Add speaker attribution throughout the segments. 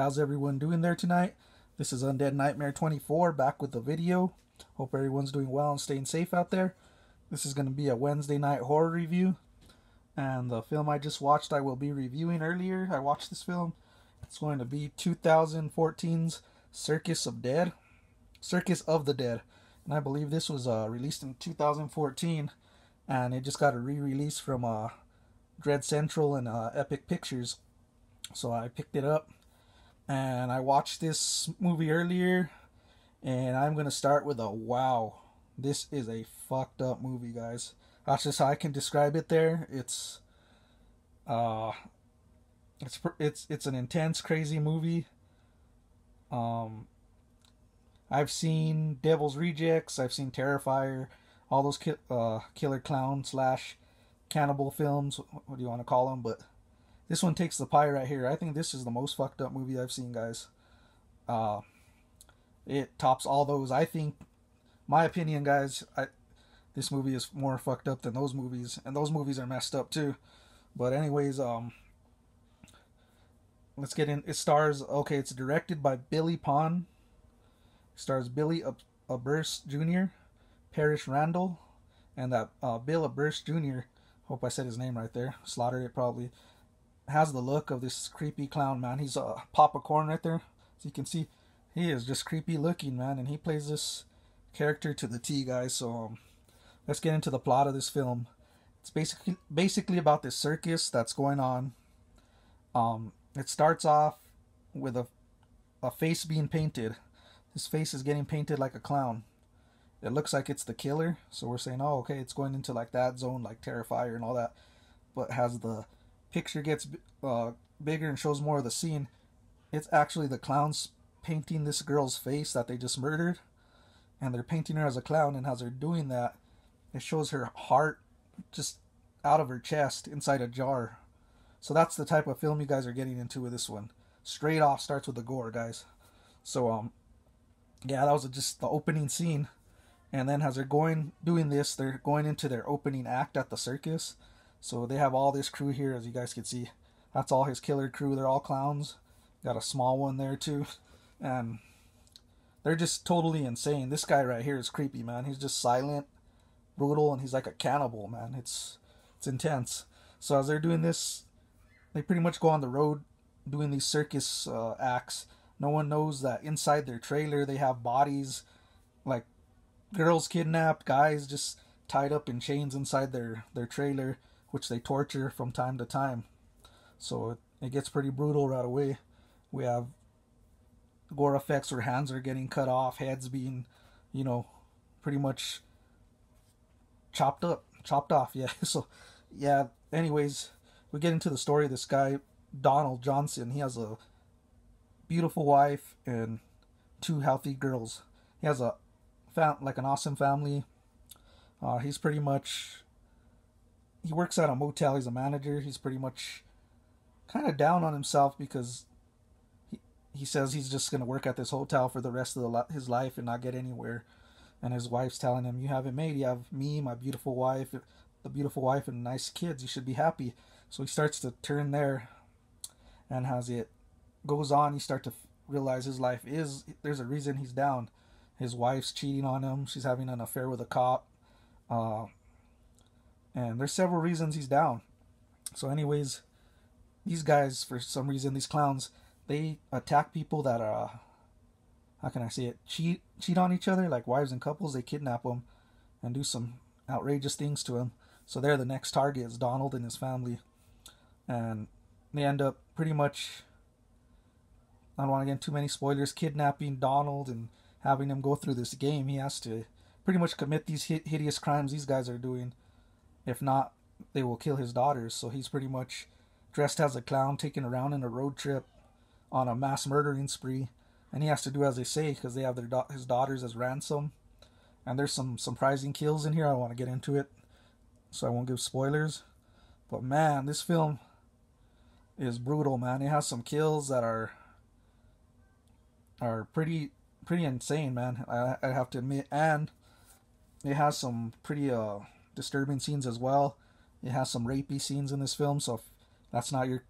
Speaker 1: how's everyone doing there tonight? This is Undead Nightmare 24 back with the video. Hope everyone's doing well and staying safe out there. This is going to be a Wednesday night horror review. And the film I just watched I will be reviewing earlier. I watched this film. It's going to be 2014's Circus of the Dead. And I believe this was released in 2014. And it just got a re-release from Dread Central and Epic Pictures. So I picked it up and I watched this movie earlier, and I'm going to start with a wow. This is a fucked up movie, guys. That's just how I can describe it there. It's an intense, crazy movie. I've seen Devil's Rejects, I've seen Terrifier, all those killer clown slash cannibal films, what do you want to call them, but this one takes the pie right here. I think this is the most fucked up movie I've seen, guys. It tops all those. I think, my opinion, guys, this movie is more fucked up than those movies, and those movies are messed up too. But anyways, let's get in. It stars, it's directed by Billy Pon. It stars Billy Aberst Jr., Parrish Randall, and that Bill Aberst Jr., hope I said his name right there, slaughtered it probably, has the look of this creepy clown, man. He's a Papa Corn right there. As you can see, he is just creepy looking, man, and he plays this character to the T, guys. So let's get into the plot of this film. It's basically about this circus that's going on. It starts off with a face being painted. This face is getting painted like a clown. It looks like it's the killer, so we're saying, oh, okay, it's going into like that zone, like Terrifier and all that. But as the picture gets bigger and shows more of the scene, it's actually the clowns painting this girl's face that they just murdered, and they're painting her as a clown. And as they're doing that, it shows her heart just out of her chest inside a jar. So that's the type of film you guys are getting into with this one. Straight off starts with the gore, guys. So yeah, that was just the opening scene. And then as they're doing this, they're going into their opening act at the circus. So they have all this crew here, as you guys can see. That's all his killer crew. They're all clowns. Got a small one there too. And they're just totally insane. This guy right here is creepy, man. He's just silent, brutal, and he's like a cannibal, man. It's intense. So as they're doing this, they pretty much go on the road doing these circus acts. No one knows that inside their trailer they have bodies, like girls kidnapped, guys just tied up in chains inside their trailer, which they torture from time to time. So it gets pretty brutal right away. We have gore effects where hands are getting cut off, heads being, pretty much chopped off. Yeah. So yeah, anyways, we get into the story of this guy, Donald Johnson. He has a beautiful wife and 2 healthy girls. He has an awesome family. He's pretty much, he works at a motel. He's a manager. He's pretty much kind of down on himself because he says he's just going to work at this hotel for the rest of his life and not get anywhere. And his wife's telling him, you haven't made, you have me, my beautiful wife, and nice kids. You should be happy. So he starts to turn there. And as it goes on, you start to realize his life there's a reason he's down. His wife's cheating on him. She's having an affair with a cop. And there's several reasons he's down. So anyways, these guys, for some reason, these clowns, they attack people that how can I say it, cheat on each other, like wives and couples. They kidnap them and do some outrageous things to him. So they're the next target, is Donald and his family. And they end up pretty much, I don't want to get into too many spoilers, kidnapping Donald and having him go through this game. He has to pretty much commit these hideous crimes these guys are doing. If not, they will kill his daughters. So he's pretty much dressed as a clown, taken around in a road trip on a mass murdering spree. And he has to do as they say because they have his daughters as ransom. And there's some surprising kills in here. I don't want to get into it, so I won't give spoilers. But man, this film is brutal, man. It has some kills that are pretty insane, man. I have to admit. And it has some pretty disturbing scenes as well. It has some rapey scenes in this film, so if that's not your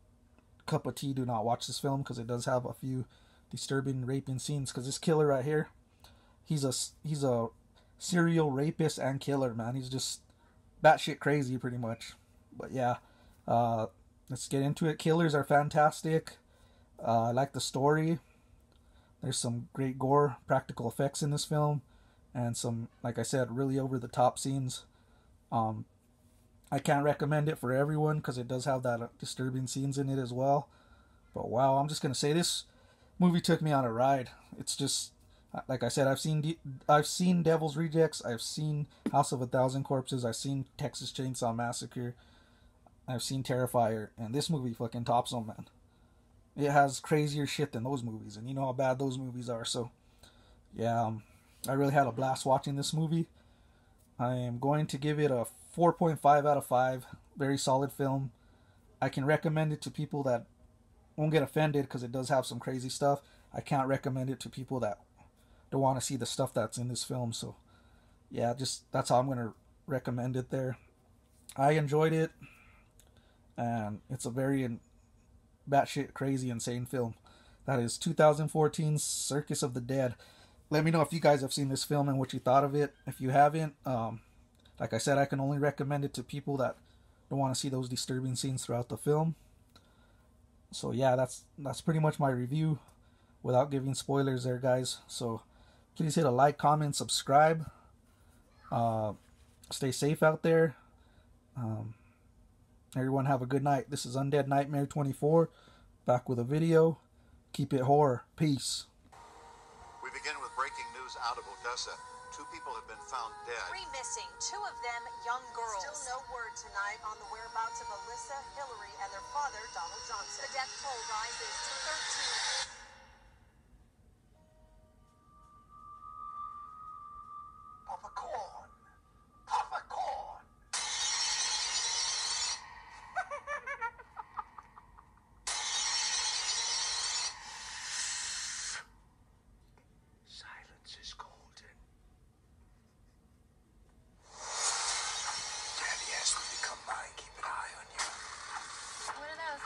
Speaker 1: cup of tea, do not watch this film because it does have a few disturbing raping scenes. Because this killer right here, he's a serial rapist and killer, man. He's just batshit crazy pretty much. But yeah, let's get into it. Killers are fantastic. I like the story. There's some great gore, practical effects in this film, and some, like I said, really over the top scenes. I can't recommend it for everyone because it does have that disturbing scenes in it as well. But wow, I'm just gonna say this movie took me on a ride. It's just, like I said, I've seen Devil's Rejects, I've seen House of a Thousand Corpses, I've seen Texas Chainsaw Massacre, I've seen Terrifier, and this movie fucking tops them, man. It has crazier shit than those movies, and you know how bad those movies are. So yeah, I really had a blast watching this movie. I am going to give it a 4.5 out of 5. Very solid film. I can recommend it to people that won't get offended because it does have some crazy stuff. I can't recommend it to people that don't want to see the stuff that's in this film. So yeah, just that's how I'm going to recommend it there. I enjoyed it, and it's a very batshit crazy insane film. That is 2014's Circus of the Dead. Let me know if you guys have seen this film and what you thought of it. If you haven't, like I said, I can only recommend it to people that don't want to see those disturbing scenes throughout the film. So yeah, that's pretty much my review without giving spoilers there, guys. So please hit a like, comment, subscribe. Stay safe out there. Everyone have a good night. This is Undead Nightmare 24, back with a video. Keep it horror. Peace.
Speaker 2: We begin with breaking news out of Odessa. 2 people have been found dead.
Speaker 3: 3 missing, 2 of them young girls.
Speaker 4: Still no word tonight on the whereabouts of Alyssa, Hillary, and their father, Donald Johnson.
Speaker 3: The death toll rises to 13.
Speaker 2: Popcorn! Popcorn! Silence is golden. Daddy asked me to come by and keep an eye on you.
Speaker 3: What are those?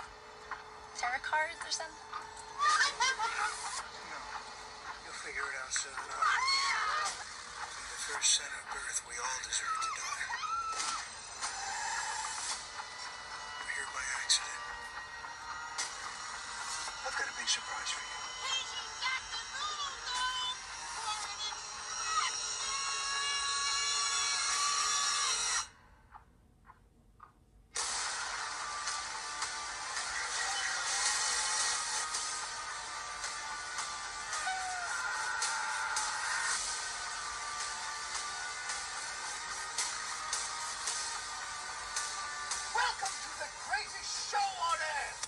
Speaker 3: Tarot cards or something?
Speaker 2: No, you'll figure it out soon enough. From the first sin of birth, we all deserve to die. We're here by accident. I've got a big surprise for you. Welcome to the craziest show on earth!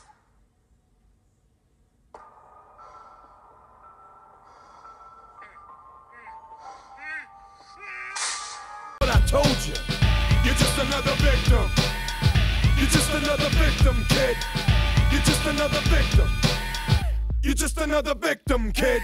Speaker 5: But I told you, you're just another victim. You're just another victim, kid. You're just another victim. You're just another victim, kid.